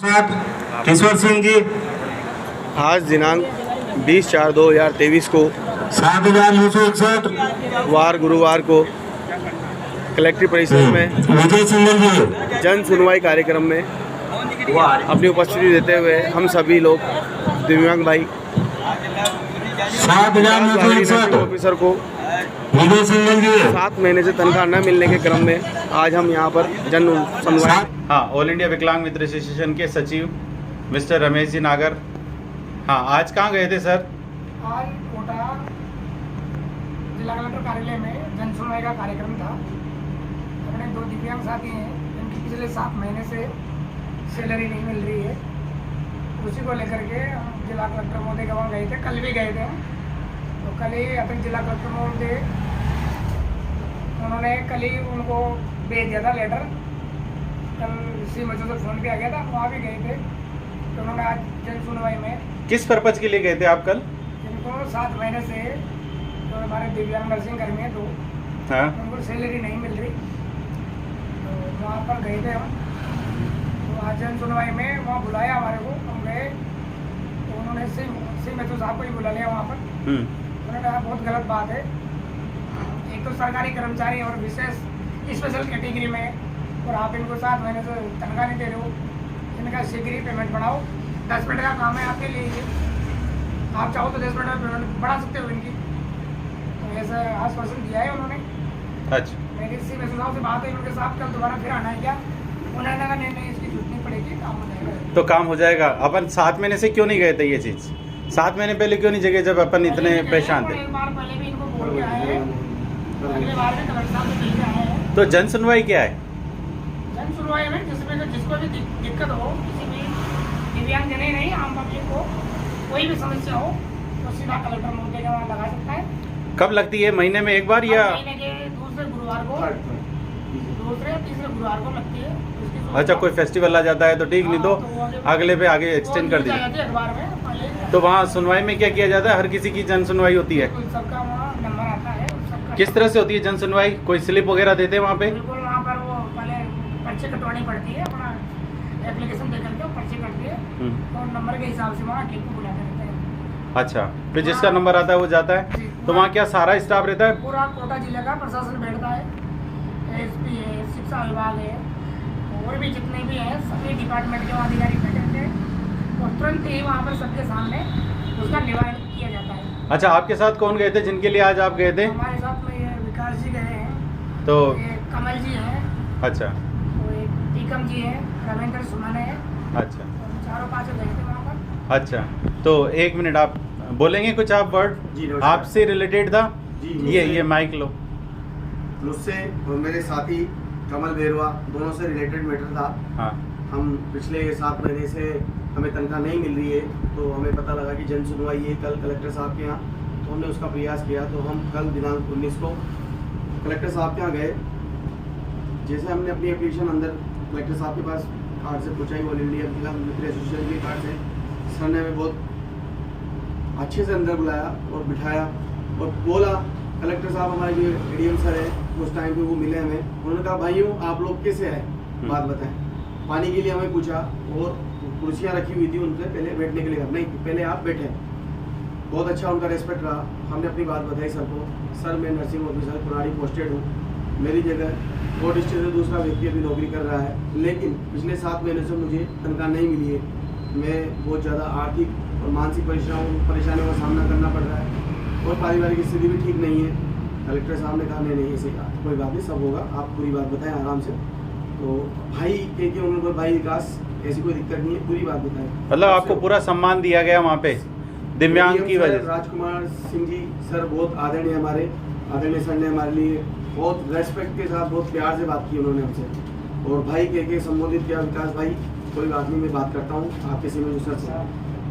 किशोर सिंह जी आज दिनांक 20/4/2023 को 7,961। वार गुरुवार को कलेक्ट्रेट परिसर में विजय सिंह जी जन सुनवाई कार्यक्रम में अपनी उपस्थिति देते हुए हम सभी लोग दिव्यांग भाई 7,961। ऑफिसर को विजय सिंह जी 7 महीने से तनख्वाह न मिलने के क्रम में आज हम यहाँ पर जन सुनवाई। हाँ, ऑल इंडिया विकलांग मित्र एसोसिएशन के सचिव मिस्टर रमेश जी नागर। हाँ, आज कहाँ गए थे सर? आज कोटा जिला कलेक्टर कार्यालय में जन सुनवाई का कार्यक्रम था। अपने 2 दिव्यांग साथी हैं जिनकी पिछले 7 महीने से सैलरी नहीं मिल रही है, उसी को लेकर के हम जिला कलेक्टर महोदय के वहाँ गए थे। कल भी गए थे हम, तो कल ही अतिरिक्त जिला कलेक्टर महोदय उन्होंने कल ही उनको भेज दिया था लेटर। कल इसी वजह से फ़ोन किया गया था, वहाँ भी गए थे। तो उन्होंने आज जन सुनवाई में किस पर्पज के लिए गए थे आप कल? जिनको 7 महीने से जो हमारे दिव्यांग नर्सिंग कर्मी हैं 2, हाँ, उनको सैलरी नहीं मिल रही, तो वहाँ पर गए थे हम। तो आज जन सुनवाई में वहाँ बुलाया हमारे को, हम गए तो उन्होंने सी महतो साहब को ही बुला लिया वहाँ पर। उन्होंने कहा बहुत गलत बात है, एक तो सरकारी कर्मचारी और विशेष स्पेशल कैटेगरी में, और आप इनको 7 महीने से तनख्वाह नहीं दे रहे हो। इनका शीघ्र ही पेमेंट बढ़ाओ। 10 मिनट का काम है आपके लिए, आप चाहो तो 10 मिनट में पेमेंट बढ़ा सकते हो इनकी। तो ऐसा आश्वासन दिया है उन्होंने। अच्छा, मेरी सी महतो साहब से बात है उनके साथ, कल दोबारा फिर आना है क्या? उन्होंने कहा नहीं इसकी छूटनी पड़ेगी, काम हो जाएगा। तो काम हो जाएगा। अपन 7 महीने से क्यों नहीं गए थे? ये चीज़ 7 महीने पहले क्यों नहीं जगह जब अपन इतने परेशान थे? एक बार पहले भी इनको बोल के आए हैं, अगले बार भी कलेक्टर साहब से मिल के आए हैं। तो जन सुनवाई क्या है? जन सुनवाई में जिसको भी दिक्कत हो, किसी भी दिव्यांग जने नहीं, आम पब्लिक को कोई भी समस्या हो तो सीधा कलेक्टर महोदय के वहाँ लगा सकता है। कब लगती है? महीने में एक बार या? महीने के दूसरे गुरुवार को, दूसरे या तीसरे गुरुवार को लगती है। अच्छा, कोई फेस्टिवल आ जाता है तो ठीक, नहीं तो अगले पे आगे एक्सटेंड कर दीजिए। अखबार में पहले तो वहाँ सुनवाई में क्या किया जाता है? हर किसी की जन सुनवाई होती है? सबका वहाँ नंबर आता है, सबका किस तरह से होती है जन सुनवाई? कोई स्लिप वगैरह देते हैं वहाँ पे? बिल्कुल वहाँ पर वो पहले पर्ची कटवानी पड़ती है, अपना एप्लीकेशन दे करके पर्ची कटती है, और नंबर के हिसाब से वहाँ टीम को बुलाते रहते हैं। अच्छा, फिर जिसका नंबर आता है वो जाता है। तो वहाँ क्या सारा स्टाफ रहता है? पूरा कोटा जिले का प्रशासन बैठता है, एसपी है, शिक्षा विभाग है, और भी जितने भी हैं सभी डिपार्टमेंट के अधिकारी बैठे रहते हैं, और तुरंत ही वहाँ पर सबके सामने उसका निवारण किया जाता है। अच्छा, आपके साथ कौन गए थे जिनके लिए आज आप गए थे? हमारे साथ में ये विकास जी गए हैं, तो ये कमल जी हैं, अच्छा तो एक टीकम जी हैं, रविंद्र सुमन है, अच्छा और 4-5 गए थे वहाँ पर। अच्छा, तो 1 मिनट आप बोलेंगे कुछ आप वर्ड? जी, नमस्कार। आपसे रिलेटेड था? जी, ये माइक लो। मुझसे और मेरे साथी कमल बेरवा दोनों से रिलेटेड मैटर था। हाँ, हम पिछले 7 महीने से हमें तनख्वाह नहीं मिल रही है, तो हमें पता लगा कि जन सुनवाई है कल कलेक्टर साहब के यहाँ, तो हमने उसका प्रयास किया। तो हम कल दिनांक 19 को कलेक्टर साहब के यहाँ गए। जैसे हमने अपनी एप्लीकेशन अंदर कलेक्टर साहब के पास कार्ड से पहुँचाई, ऑल इंडिया विकलांग मित्र एसोसिएशन के कार्ड से, सर ने हमें बहुत अच्छे से अंदर बुलाया और बिठाया और बोला, कलेक्टर साहब हमारे जो एडीएम सर है उस टाइम पे वो मिले हमें। उन्होंने कहा भाइयों आप लोग कैसे आए, बात बताएं। पानी के लिए हमें पूछा और कुर्सियाँ रखी हुई थी उनसे पहले बैठने के लिए, नहीं पहले आप बैठे। बहुत अच्छा उनका रेस्पेक्ट रहा। हमने अपनी बात बताई सर को, सर मैं नर्सिंग ऑफिसर पुरानी पोस्टेड हूँ, मेरी जगह वो डिस्ट्रिक्ट से दूसरा व्यक्ति अभी नौकरी कर रहा है, लेकिन पिछले 7 महीने से मुझे तनख्वाह नहीं मिली है। मैं बहुत ज़्यादा आर्थिक और मानसिक परेशानियों का सामना करना पड़ रहा है, और पारिवारिक स्थिति भी ठीक नहीं है। कलेक्टर साहब ने कहा नहीं ऐसे कोई बात नहीं, सब होगा, आप पूरी बात बताएं आराम से। तो भाई के उन्होंने भाई विकास ऐसी कोई दिक्कत नहीं है, पूरी बात बताएं। मतलब आपको पूरा सम्मान दिया गया वहाँ पे दिव्यांग की वजह से? राजकुमार सिंह जी सर बहुत आदरणीय, हमारे आदरणीय सर ने हमारे लिए बहुत रेस्पेक्ट के साथ बहुत प्यार से बात की उन्होंने हमसे, और भाई के संबोधित किया, विकास भाई कोई बात नहीं मैं बात करता हूँ आपके सीएमओ सर से।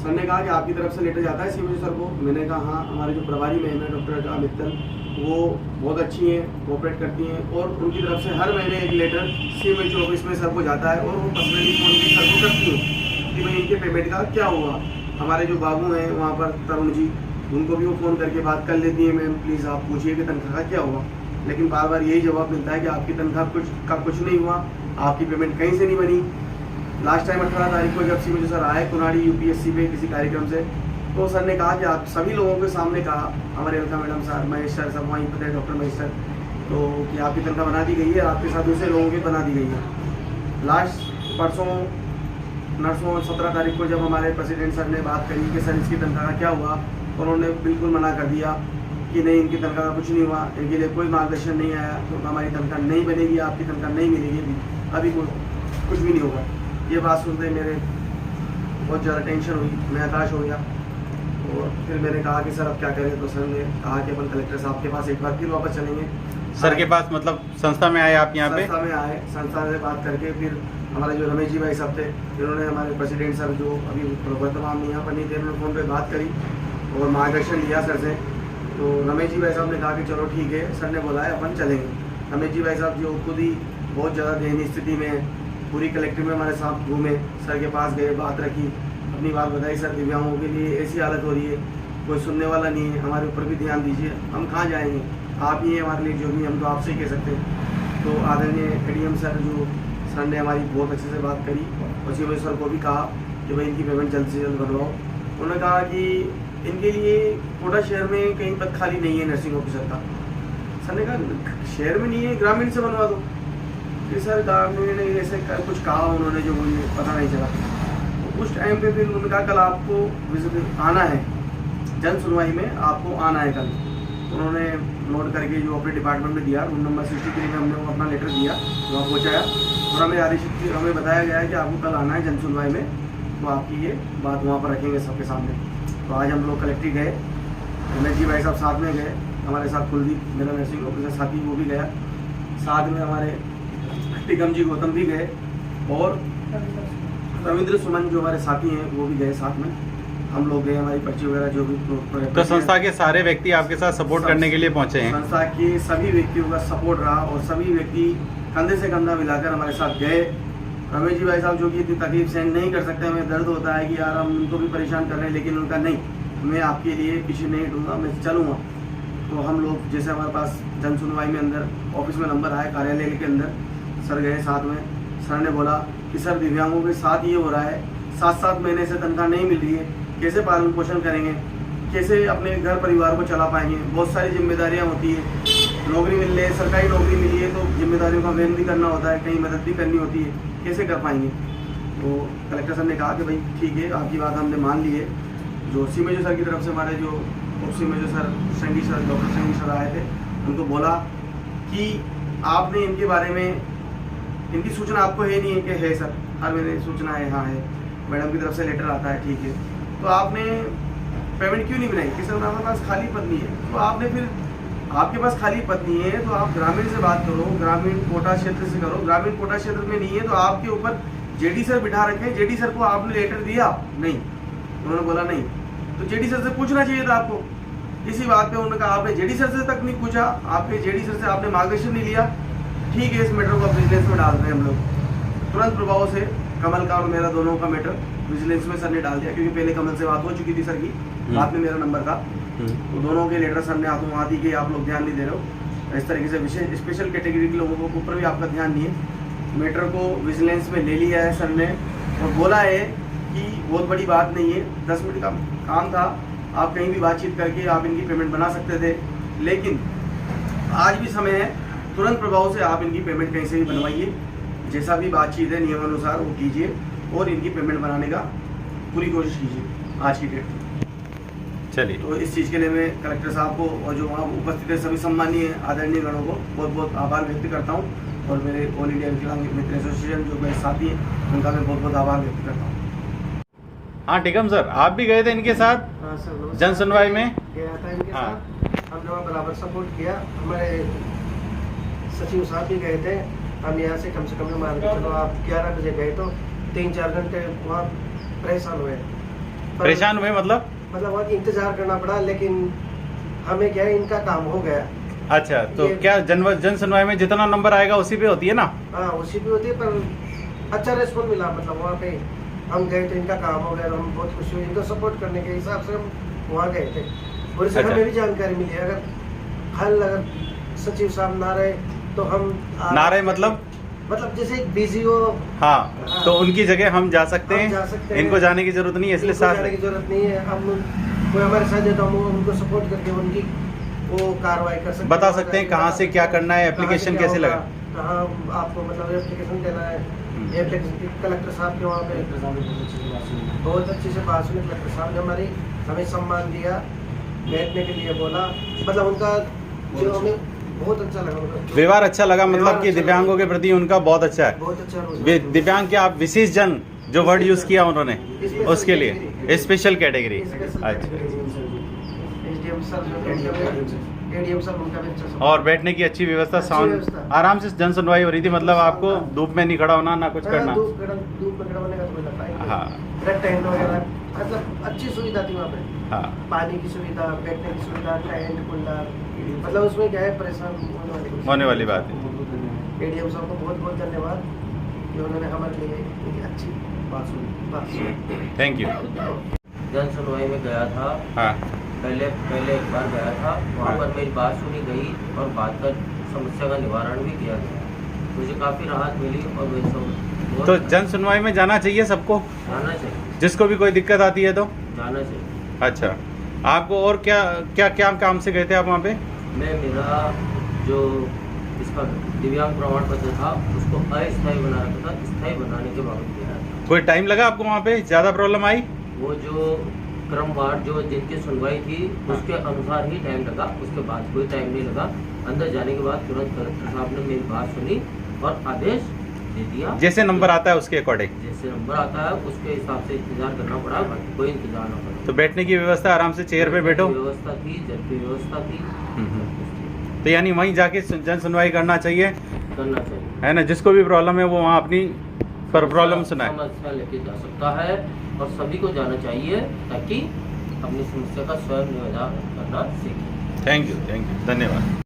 सर ने कहा कि आपकी तरफ से लेटर जाता है सीएमओ सर को? मैंने कहा हाँ, हमारे जो प्रभारी मैम है डॉक्टर मित्तल वो बहुत अच्छी हैं, कोऑपरेट करती हैं, और उनकी तरफ से हर महीने एक लेटर सीएमओ ऑफिस में सर को जाता है, और वो पर्सनली फोन भी सर को करती हैं कि भाई इनके पेमेंट का क्या हुआ। हमारे जो बाबू हैं वहाँ पर तरुण जी, उनको भी वो फ़ोन करके बात कर लेती है, मैम प्लीज़ आप पूछिए कि तनख्वाह का क्या हुआ। लेकिन बार बार यही जवाब मिलता है कि आपकी तनख्वाह कुछ नहीं हुआ, आपकी पेमेंट कहीं से नहीं बनी। लास्ट टाइम 18 तारीख को जब सीएम सर आए कुनाड़ी यूपीएससी पे किसी कार्यक्रम से, तो सर ने कहा कि आप सभी लोगों के सामने कहा, हमारे Alka madam sir, Mahesh sir, सब वहीं पर थे, डॉक्टर महेश सर, तो कि आपकी तनख्वाह बना दी गई है, आपके साथ दूसरे लोगों की बना दी गई है। लास्ट परसों 17 तारीख को जब हमारे प्रेसिडेंट सर ने बात करी कि सर इसकी तनख्वाह का क्या हुआ, तो उन्होंने बिल्कुल मना कर दिया कि नहीं, इनकी तनख्वाह का कुछ नहीं हुआ, इनके लिए कोई मार्गदर्शन नहीं आया, तो हमारी तनख्वाह नहीं बनेगी, आपकी तनख्वाह नहीं मिलेगी, अभी कुछ भी नहीं होगा। ये बात सुनते मेरे बहुत ज़्यादा टेंशन हुई, मैं हताश हो गया। और फिर मैंने कहा कि सर अब क्या करें, तो सर ने कहा कि अपन कलेक्टर साहब के पास एक बार फिर वापस चलेंगे। सर के पास मतलब संस्था में आए आप यहाँ पे? संस्था में आए, संस्था से बात करके फिर हमारे जो रमेश जी भाई साहब थे, जिन्होंने हमारे प्रेसिडेंट सर जो अभी वर्तमान में यहाँ पर नहीं थे, उन्होंने फ़ोन पे बात करी और मार्गदर्शन लिया सर से। तो रमेश जी भाई साहब ने कहा कि चलो ठीक है, सर ने बोला है अपन चलेंगे। रमेश जी भाई साहब जो खुद ही बहुत ज़्यादा दयनीय स्थिति में पूरी कलेक्टर में हमारे साथ घूमे, सर के पास गए, बात रखी, अपनी बात बताई, सर दिव्यांगों के लिए ऐसी हालत हो रही है, कोई सुनने वाला नहीं है, हमारे ऊपर भी ध्यान दीजिए, हम कहाँ जाएंगे, आप ही हैं हमारे लिए, जो भी हम तो आपसे ही कह सकते हैं। तो आदरणीय एडीएम सर जो सर ने हमारी बहुत अच्छे से बात करी, और सीएम सर को भी कहा कि भाई इनकी पेमेंट जल्द से जल्द बनवाओ। उन्होंने कहा कि इनके लिए कोटा शहर में कहीं पद खाली नहीं है नर्सिंग ऑफिसर का। सर ने कहा शहर में नहीं है, ग्रामीण से बनवा दो। फिर सर ग्रामीण ने ऐसे कुछ कहा उन्होंने जो मुझे पता नहीं चला। तो उस टाइम पे फिर उन्होंने कहा कल आपको विजिट आना है, जन सुनवाई में आपको आना है कल। उन्होंने नोट करके जो अपने डिपार्टमेंट में दिया, रूम नंबर 63 में हमने वो अपना लेटर दिया, वहाँ पहुँचाया और हमें बताया गया है कि आपको कल आना है जन सुनवाई में, तो आपकी ये बात वहाँ पर रखेंगे सबके सामने। तो आज हम लोग कलेक्ट्री गए, रमेश जी भाई साहब साथ में गए, हमारे साथ कुलदीप मेरा नर्सिंग ऑफिसर साथी वो भी गया, साथ में हमारे टिकम जी गौतम भी गए और रविंद्र सुमन जो हमारे साथी हैं वो भी गए साथ में। हम लोग गए, हमारी पर्ची वगैरह जो भी तो संस्था के सारे व्यक्ति आपके साथ सपोर्ट करने के लिए पहुंचे हैं? संस्था के सभी व्यक्तियों का सपोर्ट रहा और सभी व्यक्ति कंधे से कंधा मिलाकर हमारे साथ गए। रमेश जी भाई साहब जो कि इतनी तकलीफ सहन नहीं कर सकते, हमें दर्द होता है कि यार हम उनको भी परेशान कर रहे हैं, लेकिन उनका नहीं, मैं आपके लिए पीछे नहीं हटूँगा, मैं चलूँगा। तो हम लोग जैसे हमारे पास जन सुनवाई में अंदर ऑफिस में नंबर आया कार्यालय के अंदर, सर गए साथ में। सर ने बोला कि सर दिव्यांगों के साथ ये हो रहा है, 7-7 महीने से तनख्वाह नहीं मिल रही है, कैसे पालन पोषण करेंगे, कैसे अपने घर परिवार को चला पाएंगे, बहुत सारी जिम्मेदारियां होती है, नौकरी मिल रही है, सरकारी नौकरी मिली है तो जिम्मेदारियों का वहन भी करना होता है, कहीं मदद भी करनी होती है, कैसे कर पाएंगे। तो कलेक्टर सर ने कहा कि भाई ठीक है, आपकी बात हमने मान ली है। जो सीमेजो सर की तरफ से हमारे जो उप सीमेजो सर संगी सर डॉक्टर संगी सर आए थे, उनको बोला कि आपने इनके बारे में, इनकी सूचना आपको है नहीं है कि है सर, हर महीने सूचना है, हाँ है, मैडम की तरफ से लेटर आता है, ठीक है, तो आपने पेमेंट क्यों नहीं बनाई कि सर हमारे पास खाली पद नहीं है। तो आपने फिर, आपके पास खाली पद नहीं है तो आप ग्रामीण से बात करो, ग्रामीण कोटा क्षेत्र से करो, ग्रामीण कोटा क्षेत्र में नहीं है तो आपके ऊपर जेडी सर बिठा रखे, जेडी सर को आपने लेटर दिया नहीं, उन्होंने बोला नहीं, तो जेडी सर से पूछना चाहिए था आपको। इसी बात पे उन्होंने कहा आपने जेडी सर से तक नहीं पूछा, आपके जेडी सर से आपने मार्गदर्शन नहीं लिया, ठीक है इस मैटर को विजिलेंस में डाल रहे हैं हम लोग। तुरंत प्रभाव से कमल का और मेरा दोनों का मैटर विजिलेंस में सर ने डाल दिया, क्योंकि पहले कमल से बात हो चुकी थी सर की, बाद में मेरा नंबर था, तो दोनों के लेटर सर ने हाथों हाथ ही के आप लोग ध्यान नहीं दे रहे हो, इस तरीके से विशेष स्पेशल कैटेगरी के लोगों के ऊपर भी आपका ध्यान नहीं है। मैटर को विजिलेंस में ले लिया है सर ने और बोला है कि बहुत बड़ी बात नहीं है, 10 मिनट का काम था, आप कहीं भी बातचीत करके आप इनकी पेमेंट बना सकते थे, लेकिन आज भी समय है, तुरंत प्रभाव से आप इनकी पेमेंट कहीं से भी बनवाइए, जैसा भी बातचीत है नियमानुसार वो कीजिए और इनकी पेमेंट बनाने का पूरी कोशिश कीजिए आज की डेट में। चलिए, तो इस चीज़ के लिए मैं कलेक्टर साहब को और जो वहाँ उपस्थित है सभी सम्मानीय आदरणीय गणों को बहुत बहुत आभार व्यक्त करता हूँ, और मेरे ऑल इंडिया विकलांग मित्र एसोसिएशन जो मेरे साथी हैं उनका मैं बहुत बहुत आभार व्यक्त करता हूँ। हाँ टिकम सर, आप भी गए थे इनके साथ हाँ सर, जन सुनवाई में? गया था इनके हाँ। साथ, हमने वहाँ बराबर सपोर्ट किया, हमारे सचिव साहब भी गए थे। हम यहाँ से कम मान के चलो आप 11 बजे गए तो 3-4 घंटे वहाँ परेशान हुए। परेशान हुए मतलब वहाँ इंतजार करना पड़ा, लेकिन हमें क्या है, इनका काम हो गया। अच्छा, तो क्या जन सुनवाई में जितना नंबर आएगा उसी पे होती है ना? हाँ उसी भी होती है, पर अच्छा रेस्पॉन्स मिला, मतलब वहाँ पे हम गए तो इनका काम हो गया, हम बहुत खुशी हुई, इनको सपोर्ट करने के हिसाब से हम वहाँ गए थे। और इससे हमें भी जानकारी मिली, अगर सचिव साहब ना रहे तो हम ना रहे मतलब मतलब जैसे एक बिजी हो, हाँ, तो उनकी जगह हम जा सकते हम जा हैं, सकते हैं। इनको जाने की जरूरत नहीं है, इसलिए इनको साथ जाने की जरूरत नहीं है। हम कोई हमारे साथ है तो हम उनको सपोर्ट करके उनकी वो कार्रवाई कर सकते हैं। बता सकते हैं कहाँ से क्या करना है, एप्लीकेशन कैसे लगा। कहाँ आपको मतलब एप्लीकेशन देना है, एप्लीकेशन कलेक्टर साहब के वहाँ पे बहुत अच्छी से बात सुनी। कलेक्टर साहब ने हमारी हमें सम्मान दिया, बैठने के लिए बोला, मतलब उनका जो हमें बहुत अच्छा लगा। उनका व्यवहार अच्छा लगा, मतलब व्यवहार कि अच्छा दिव्यांगों के प्रति उनका बहुत अच्छा है। बहुत अच्छा रोल। दिव्यांग के आप विशेष जन जो वर्ड यूज किया उन्होंने, उसके लिए स्पेशल कैटेगरी। अच्छा, एसडीएम सर जो एडीएम सर उनका भी अच्छा support। और बैठने की अच्छी व्यवस्था, अच्छी साउंड व्यवस्था। आराम से जन सुनवाई हो रही थी, मतलब आपको धूप में नहीं खड़ा होना, ना कुछ करना। धूप में खड़ा होने का तो कोई लगता ही नहीं। हाँ टेंट वगैरह मतलब अच्छी सुविधा थी वहाँ पे। हाँ, पानी की सुविधा, बैठने की सुविधा, टेंट कूलर, मतलब उसमें क्या है परेशान होने वाली बात है। एडीएम साहब को बहुत बहुत धन्यवाद कि उन्होंने हमारे लिए एक अच्छी बात सुनी। Thank you. जन सुनवाई में गया था, हाँ पहले एक बार गया था, वहाँ पर मेरी बात सुनी गई और बात का समस्या का निवारण भी किया गया। मुझे काफ़ी राहत मिली और मैं सब तो जन सुनवाई में जाना चाहिए सबको, जाना चाहिए, जिसको भी कोई दिक्कत आती है तो। जाना चाहिए। अच्छा, आपको और क्या क्या क्या काम से गए थे आप वहाँ पे? मेरा जो इसका दिव्यांग प्रमाण पत्र था उसको अस्थायी बना रखा था, स्थायी बनाने के बाबत किया था। कोई टाइम लगा आपको वहाँ पे, ज़्यादा प्रॉब्लम आई? वो जो क्रमवार जो दिन की सुनवाई थी उसके अनुसार ही टाइम लगा, उसके बाद कोई टाइम नहीं लगा। अंदर जाने के बाद तुरंत कलेक्टर साहब ने मेरी बात सुनी और आदेश दे दिया। जैसे नंबर आता है उसके अकॉर्डिंग, जैसे नंबर आता है उसके हिसाब से इंतजार करना पड़ा, बाकी कोई इंतजार ना पड़ा। तो बैठने की व्यवस्था, आराम से चेयर पे बैठो। व्यवस्था थी, जल की व्यवस्था थी, तो यानी वहीं जाके जन सुनवाई करना चाहिए, करना चाहिए, है ना। जिसको भी प्रॉब्लम है वो वहाँ अपनी प्रॉब्लम सुनाए। समस्या लेके जा सकता है और सभी को जाना चाहिए ताकि अपनी समस्या का स्वयं निवारण करना सीखें। थैंक यू, धन्यवाद।